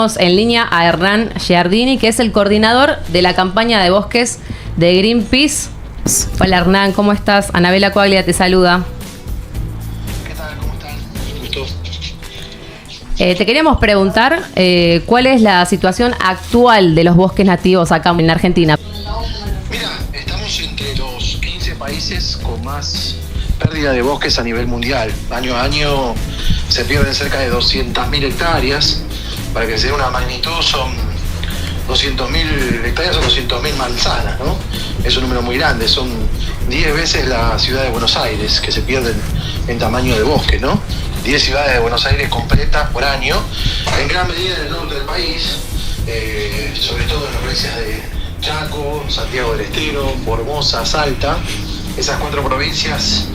En línea a Hernán Giardini, que es el coordinador de la campaña de bosques de Greenpeace. Hola Hernán, ¿cómo estás? Anabela Coaglia te saluda. ¿Qué tal? ¿Cómo están? Gusto. Te queríamos preguntar cuál es la situación actual de los bosques nativos acá en Argentina. Mira, estamos entre los 15 países con más pérdida de bosques a nivel mundial. Año a año se pierden cerca de 200.000 hectáreas. Para que se dé una magnitud, son 200.000 hectáreas o 200.000 manzanas, ¿no? Es un número muy grande, son 10 veces la ciudad de Buenos Aires que se pierden en tamaño de bosque, ¿no? 10 ciudades de Buenos Aires completas por año, en gran medida en el norte del país, sobre todo en las provincias de Chaco, Santiago del Estero, Formosa, Salta. Esas 4 provincias,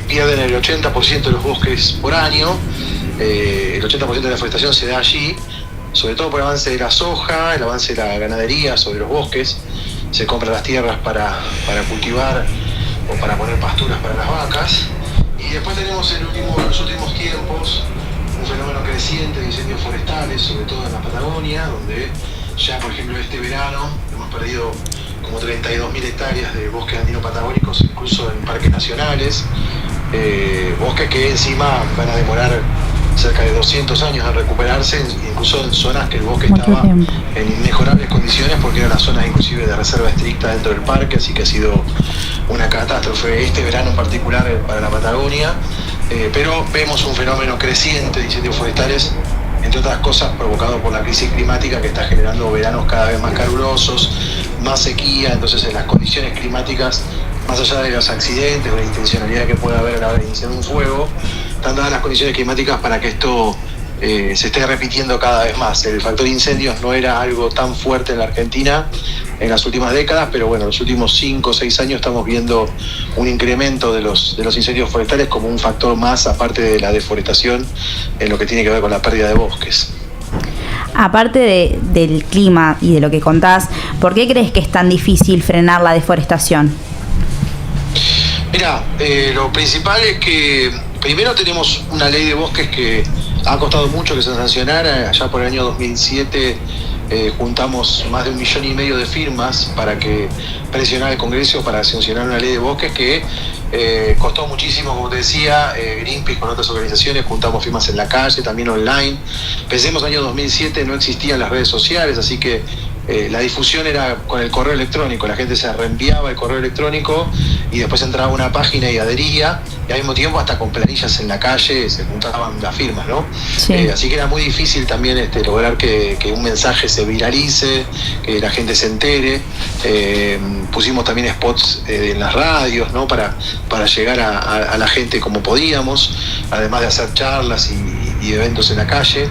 pierden el 80% de los bosques por año. El 80% de la forestación se da allí, sobre todo por el avance de la soja, el avance de la ganadería sobre los bosques. Se compran las tierras para cultivar o para poner pasturas para las vacas. Y después tenemos en los últimos tiempos un fenómeno creciente de incendios forestales, sobre todo en la Patagonia, donde ya, por ejemplo, este verano hemos perdido como 32.000 hectáreas de bosques andino-patagónicos, incluso en parques nacionales. Bosques que encima van a demorar cerca de 200 años en recuperarse, incluso en zonas que el bosque estaba en inmejorables condiciones, porque eran las zonas inclusive de reserva estricta dentro del parque, así que ha sido una catástrofe este verano en particular para la Patagonia. Pero vemos un fenómeno creciente de incendios forestales, entre otras cosas provocado por la crisis climática que está generando veranos cada vez más calurosos, más sequía. Entonces en las condiciones climáticas, más allá de los accidentes o la intencionalidad que pueda haber a la hora de iniciar un fuego, están dadas las condiciones climáticas para que esto se esté repitiendo cada vez más. El factor incendios no era algo tan fuerte en la Argentina en las últimas décadas, pero bueno, en los últimos 5 o 6 años estamos viendo un incremento de los incendios forestales como un factor más, aparte de la deforestación, en lo que tiene que ver con la pérdida de bosques. Aparte del clima y de lo que contás, ¿por qué crees que es tan difícil frenar la deforestación? Mira, lo principal es que primero tenemos una ley de bosques que ha costado mucho que se sancionara. Allá por el año 2007 juntamos más de 1,5 millones de firmas para que presionar el Congreso para sancionar una ley de bosques que costó muchísimo, como te decía. Greenpeace con otras organizaciones juntamos firmas en la calle, también online. Pensemos, año 2007 no existían las redes sociales, así que la difusión era con el correo electrónico. La gente se reenviaba el correo electrónico y después entraba a una página y adhería, y al mismo tiempo hasta con planillas en la calle se juntaban las firmas, ¿no? Sí. Así que era muy difícil también lograr que un mensaje se viralice, que la gente se entere. Pusimos también spots en las radios, ¿no? Para llegar a la gente como podíamos, además de hacer charlas y eventos en la calle.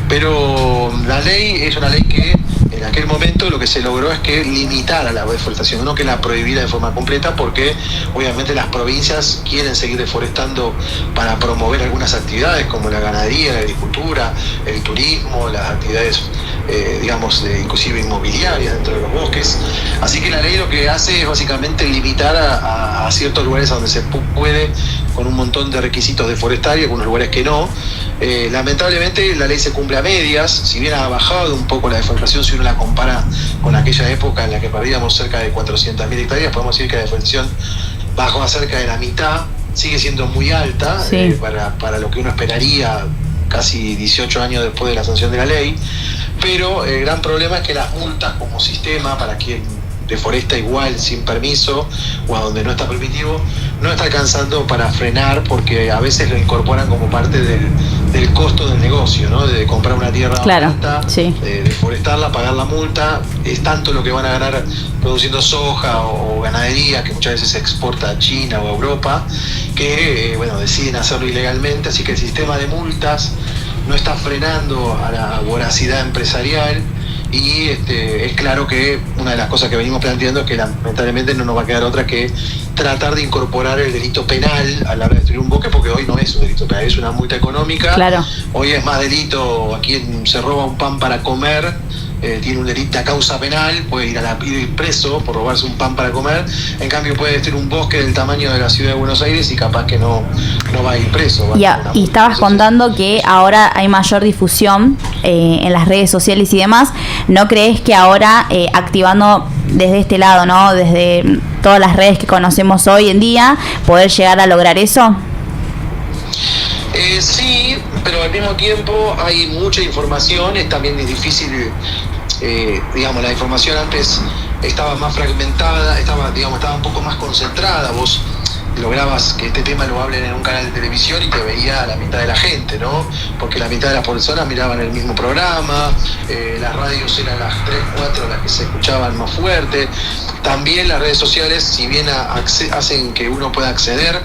Pero la ley es una ley que en aquel momento lo que se logró es que limitara la deforestación, no que la prohibiera de forma completa, porque obviamente las provincias quieren seguir deforestando para promover algunas actividades como la ganadería, la agricultura, el turismo, las actividades inclusive inmobiliarias dentro de los bosques. Así que la ley lo que hace es básicamente limitar a ciertos lugares a donde se puede, con un montón de requisitos de forestales, y algunos lugares que no. Lamentablemente la ley se cumple a medias. Si bien ha bajado un poco la deforestación, si uno la compara con aquella época en la que perdíamos cerca de 400.000 hectáreas, podemos decir que la deforestación bajó a cerca de la mitad. Sigue siendo muy alta, sí, para lo que uno esperaría casi 18 años después de la sanción de la ley. Pero el gran problema es que las multas como sistema para quien deforesta igual sin permiso o a donde no está permitido, no está alcanzando para frenar, porque a veces lo incorporan como parte del costo del negocio, ¿no? De comprar una tierra barata, sí, de deforestarla, pagar la multa. Es tanto lo que van a ganar produciendo soja o ganadería, que muchas veces se exporta a China o a Europa, que deciden hacerlo ilegalmente. Así que el sistema de multas no está frenando a la voracidad empresarial. Y es claro que una de las cosas que venimos planteando es que lamentablemente no nos va a quedar otra que tratar de incorporar el delito penal a la hora de destruir un bosque, porque hoy no es un delito penal, es una multa económica. Claro. Hoy es más delito a quien se roba un pan para comer tiene una causa penal, puede ir preso por robarse un pan para comer. En cambio puede tener un bosque del tamaño de la ciudad de Buenos Aires y capaz que no va a ir preso. Y estabas contando que ahora hay mayor difusión en las redes sociales y demás. ¿No crees que ahora activando desde este lado, ¿no?, desde todas las redes que conocemos hoy en día, poder llegar a lograr eso? Sí, pero al mismo tiempo hay mucha información, también es difícil, digamos, la información antes estaba más fragmentada, estaba un poco más concentrada. Vos lograbas que este tema lo hablen en un canal de televisión y te veía a la mitad de la gente, ¿no? Porque la mitad de las personas miraban el mismo programa, las radios eran las 3, 4 las que se escuchaban más fuerte. También las redes sociales, si bien hacen que uno pueda acceder,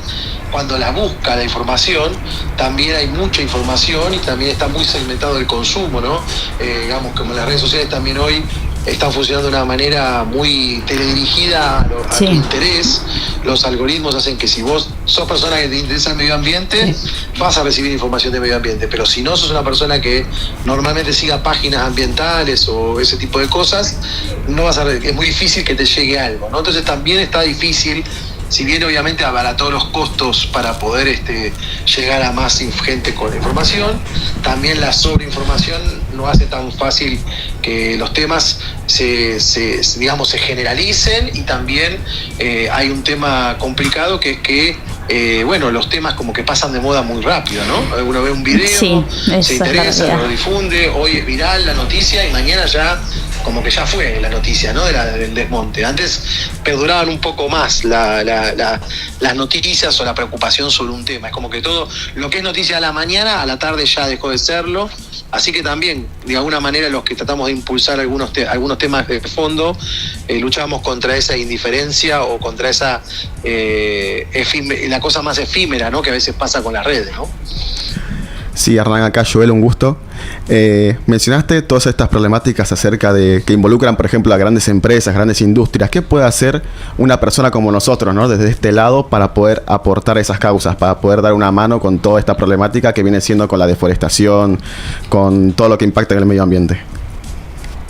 cuando la busca la información, también hay mucha información y también está muy segmentado el consumo, ¿no? Digamos, como las redes sociales también hoy están funcionando de una manera muy teledirigida a tu interés. Los algoritmos hacen que si vos sos persona que te interesa el medio ambiente, vas a recibir información de medio ambiente, pero si no sos una persona que normalmente siga páginas ambientales o ese tipo de cosas, es muy difícil que te llegue algo, ¿no? Entonces también está difícil, si bien obviamente abarató los costos para poder llegar a más gente con la información, también la sobreinformación no hace tan fácil que los temas se generalicen, y también hay un tema complicado que es que los temas como que pasan de moda muy rápido, ¿no? Uno ve un video, se interesa, lo difunde, hoy es viral la noticia y mañana ya como que ya fue la noticia, ¿no? Del desmonte. Antes perduraban un poco más las noticias o la preocupación sobre un tema. Es como que todo lo que es noticia a la mañana, a la tarde ya dejó de serlo. Así que también, de alguna manera, los que tratamos de impulsar algunos temas de fondo, luchamos contra esa indiferencia o contra esa la cosa más efímera, ¿no?, que a veces pasa con las redes, ¿no? Sí, Hernán, acá Joel, un gusto. Mencionaste todas estas problemáticas acerca de que involucran, por ejemplo, a grandes empresas, grandes industrias. ¿Qué puede hacer una persona como nosotros, ¿no?, desde este lado, para poder aportar a esas causas, para poder dar una mano con toda esta problemática que viene siendo con la deforestación, con todo lo que impacta en el medio ambiente?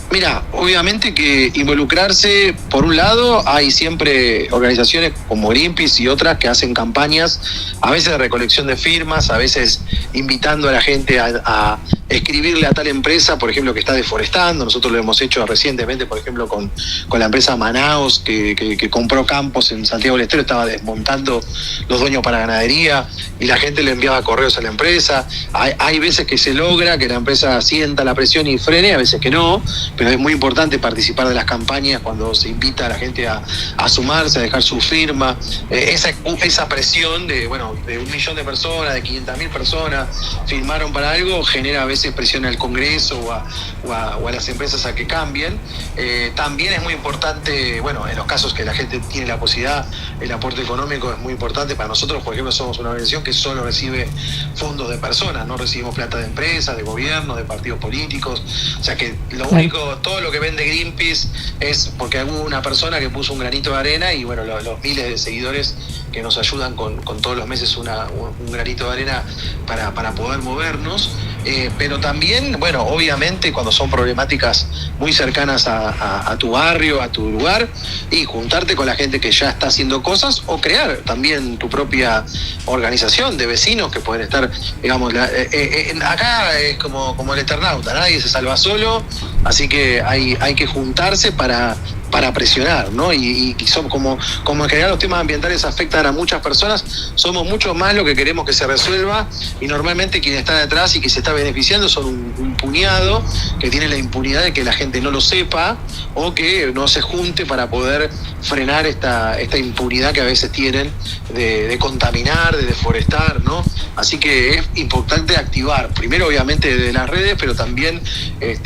Mira, obviamente que involucrarse, por un lado, hay siempre organizaciones como Greenpeace y otras que hacen campañas, a veces de recolección de firmas, a veces invitando a la gente a escribirle a tal empresa, por ejemplo, que está deforestando. Nosotros lo hemos hecho recientemente, por ejemplo, con la empresa Manaos, que compró campos en Santiago del Estero, estaba desmontando los dueños para ganadería, y la gente le enviaba correos a la empresa. Hay veces que se logra que la empresa sienta la presión y frene, a veces que no, pero es muy importante participar de las campañas cuando se invita a la gente a sumarse, a dejar su firma. Esa presión de 1 millón de personas, de 500.000 personas firmaron para algo, genera a veces presión al Congreso o a las empresas a que cambien. También es muy importante, en los casos que la gente tiene la posibilidad, el aporte económico es muy importante. Para nosotros, por ejemplo, somos una organización que solo recibe fondos de personas, no recibimos plata de empresas, de gobierno, de partidos políticos. O sea que todo lo que vende Greenpeace es porque hubo una persona que puso un granito de arena, y los miles de seguidores que nos ayudan con todos los meses un granito de arena para poder movernos. Pero también, obviamente cuando son problemáticas muy cercanas a tu barrio, a tu lugar, y juntarte con la gente que ya está haciendo cosas, o crear también tu propia organización de vecinos que pueden estar, acá es como el Eternauta, nadie se salva solo, así que hay que juntarse para presionar, ¿no? Y somos como en general los temas ambientales afectan a muchas personas, somos mucho más lo que queremos que se resuelva, y normalmente quien está detrás y que se está beneficiando son un puñado que tiene la impunidad de que la gente no lo sepa o que no se junte para poder frenar esta impunidad que a veces tienen de contaminar, de deforestar, ¿no? Así que es importante activar, primero obviamente desde las redes, pero también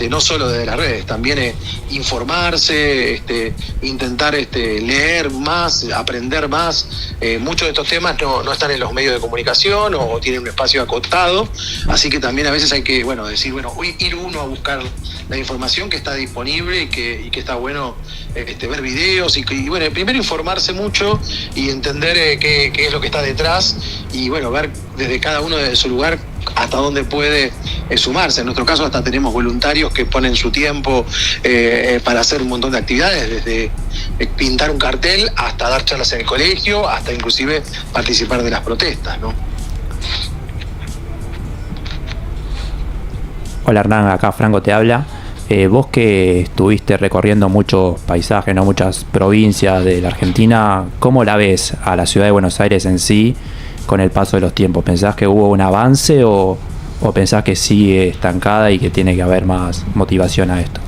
no solo desde las redes, también informarse, intentar decir más, aprender más. Muchos de estos temas no están en los medios de comunicación o tienen un espacio acotado, así que también a veces hay que decir, ir uno a buscar la información que está disponible y que está bueno ver videos y primero informarse mucho y entender qué es lo que está detrás y ver desde cada uno de su lugar hasta dónde puede sumarse. En nuestro caso hasta tenemos voluntarios que ponen su tiempo para hacer un montón de actividades, desde pintar un cartel hasta dar charlas en el colegio, hasta inclusive participar de las protestas, ¿no? Hola Hernán, acá Franco te habla. Vos que estuviste recorriendo muchos paisajes, ¿no? Muchas provincias de la Argentina, ¿cómo la ves a la ciudad de Buenos Aires en sí con el paso de los tiempos? ¿Pensás que hubo un avance o pensás que sigue estancada y que tiene que haber más motivación a esto?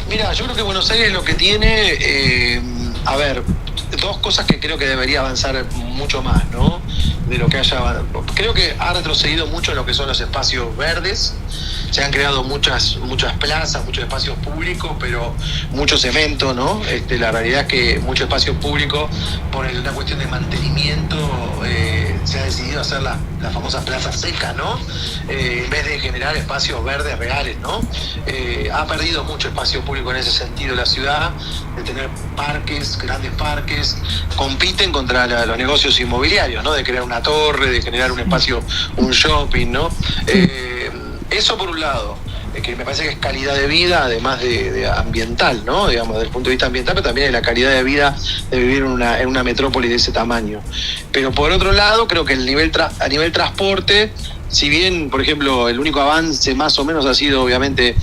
Mira, yo creo que Buenos Aires lo que tiene, dos cosas que creo que debería avanzar mucho más, ¿no? De lo que haya. Creo que ha retrocedido mucho en lo que son los espacios verdes. Se han creado muchas plazas, muchos espacios públicos, pero mucho cemento, ¿no? La realidad es que mucho espacio público, por una cuestión de mantenimiento, se ha decidido hacer las famosas plazas secas, ¿no? En vez de generar espacios verdes reales, ¿no? Ha perdido mucho espacio público en ese sentido la ciudad, de tener parques, grandes parques, compiten contra los negocios inmobiliarios, ¿no? De crear una torre, de generar un espacio, un shopping, ¿no? Eso por un lado, que me parece que es calidad de vida, además de ambiental, ¿no? Digamos, desde el punto de vista ambiental, pero también de la calidad de vida de vivir en una metrópoli de ese tamaño. Pero por otro lado, creo que a nivel transporte, si bien, por ejemplo, el único avance más o menos ha sido obviamente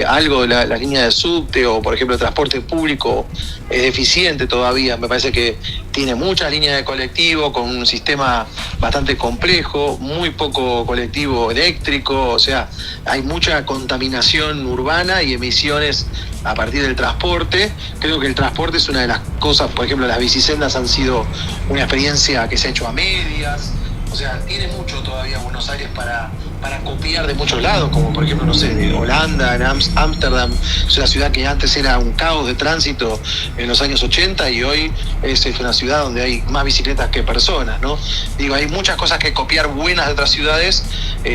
algo de la línea de subte o, por ejemplo, el transporte público es deficiente todavía. Me parece que tiene muchas líneas de colectivo con un sistema bastante complejo, muy poco colectivo eléctrico, o sea, hay mucha contaminación urbana y emisiones a partir del transporte. Creo que el transporte es una de las cosas, por ejemplo, las bicisendas han sido una experiencia que se ha hecho a medias. O sea, tiene mucho todavía Buenos Aires para copiar de muchos lados, como por ejemplo, no sé, de Holanda, en Ámsterdam. Es una ciudad que antes era un caos de tránsito en los años 80 y hoy es una ciudad donde hay más bicicletas que personas, ¿no? Digo, hay muchas cosas que copiar buenas de otras ciudades,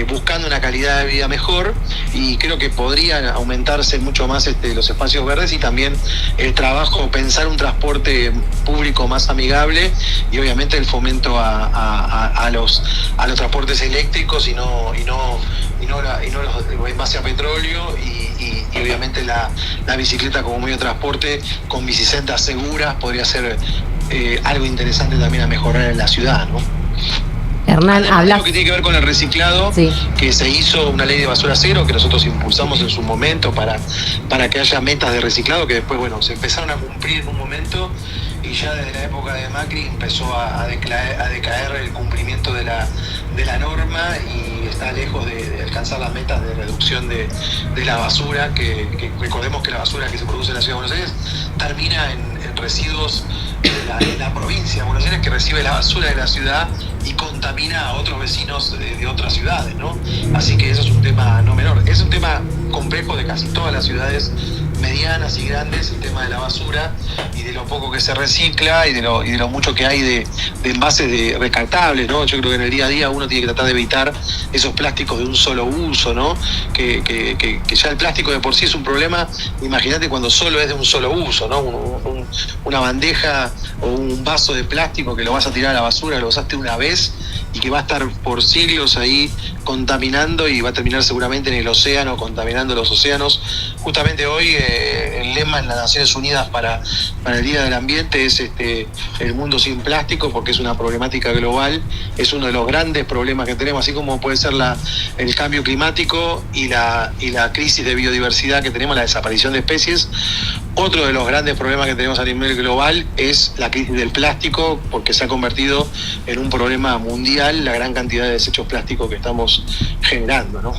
buscando una calidad de vida mejor, y creo que podrían aumentarse mucho más los espacios verdes y también el trabajo, pensar un transporte público más amigable y obviamente el fomento a los transportes eléctricos y no los en base a petróleo y obviamente la bicicleta como medio de transporte con bicisendas seguras podría ser algo interesante también a mejorar en la ciudad, ¿no? Hernán, hablas. Lo que tiene que ver con el reciclado, sí, que se hizo una ley de basura cero que nosotros impulsamos en su momento para que haya metas de reciclado que después, bueno, se empezaron a cumplir en un momento y ya desde la época de Macri empezó a decaer el cumplimiento de la norma y está lejos de alcanzar las metas de reducción de la basura, que recordemos que la basura que se produce en la ciudad de Buenos Aires termina en residuos de la provincia de Buenos Aires, que recibe la basura de la ciudad y contamina a otros vecinos de otras ciudades, ¿no? Así que eso es un tema no menor. Es un tema complejo de casi todas las ciudades medianas y grandes, el tema de la basura y de lo poco que se recicla y de lo mucho que hay de envases descartables, ¿no? Yo creo que en el día a día uno tiene que tratar de evitar esos plásticos de un solo uso, ¿no? Que ya el plástico de por sí es un problema, imagínate cuando solo es de un solo uso, ¿no? Una bandeja o un vaso de plástico que lo vas a tirar a la basura, lo usaste una vez y que va a estar por siglos ahí contaminando y va a terminar seguramente en el océano, contaminando los océanos. Justamente hoy el lema en las Naciones Unidas para el Día del Ambiente es el mundo sin plástico, porque es una problemática global, es uno de los grandes problemas que tenemos, así como puede ser el cambio climático y la crisis de biodiversidad que tenemos, la desaparición de especies. Otro de los grandes problemas que tenemos a nivel global es la crisis del plástico, porque se ha convertido en un problema mundial la gran cantidad de desechos plásticos que estamos generando, ¿no?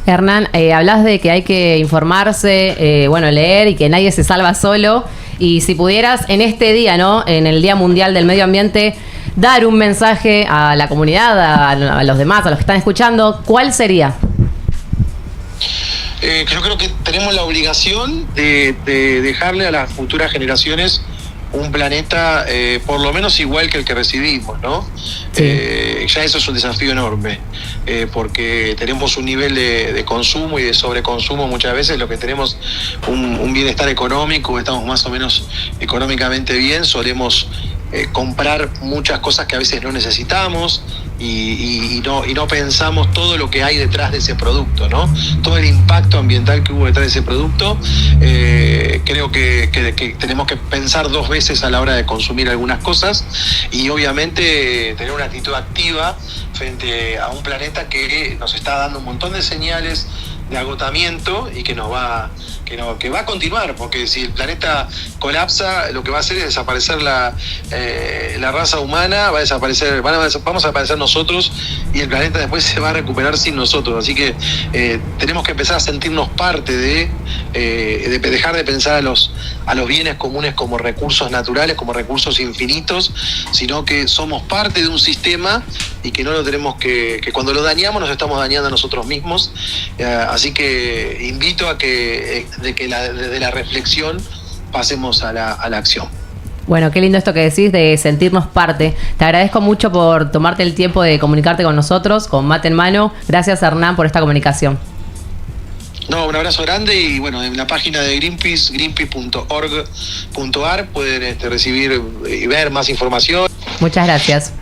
Hernán, hablas de que hay que informarse, leer y que nadie se salva solo. Y si pudieras en este día, ¿no? En el Día Mundial del Medio Ambiente, dar un mensaje a la comunidad, a los demás, a los que están escuchando, ¿cuál sería? Yo creo que tenemos la obligación de dejarle a las futuras generaciones un planeta por lo menos igual que el que recibimos, ¿no? Sí. Ya eso es un desafío enorme, porque tenemos un nivel de consumo y de sobreconsumo muchas veces. Lo que tenemos un bienestar económico, estamos más o menos económicamente bien, solemos comprar muchas cosas que a veces no necesitamos, y no pensamos todo lo que hay detrás de ese producto, ¿no? Todo el impacto ambiental que hubo detrás de ese producto. Creo que tenemos que pensar 2 veces a la hora de consumir algunas cosas y obviamente tener una actitud activa frente a un planeta que nos está dando un montón de señales de agotamiento y que va a continuar, porque si el planeta colapsa, lo que va a hacer es desaparecer la raza humana, va a desaparecer, vamos a desaparecer nosotros y el planeta después se va a recuperar sin nosotros. Así que tenemos que empezar a sentirnos parte de dejar de pensar a los bienes comunes como recursos naturales, como recursos infinitos, sino que somos parte de un sistema y que no lo tenemos que cuando lo dañamos nos estamos dañando a nosotros mismos. Así que invito a que desde la reflexión pasemos a la acción. Bueno, qué lindo esto que decís de sentirnos parte. Te agradezco mucho por tomarte el tiempo de comunicarte con nosotros, con mate en mano. Gracias, Hernán, por esta comunicación. No, un abrazo grande y bueno, en la página de Greenpeace, greenpeace.org.ar pueden recibir y ver más información. Muchas gracias.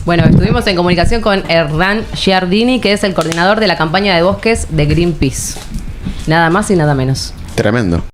Bueno, estuvimos en comunicación con Hernán Giardini, que es el coordinador de la campaña de bosques de Greenpeace. Nada más y nada menos. Tremendo.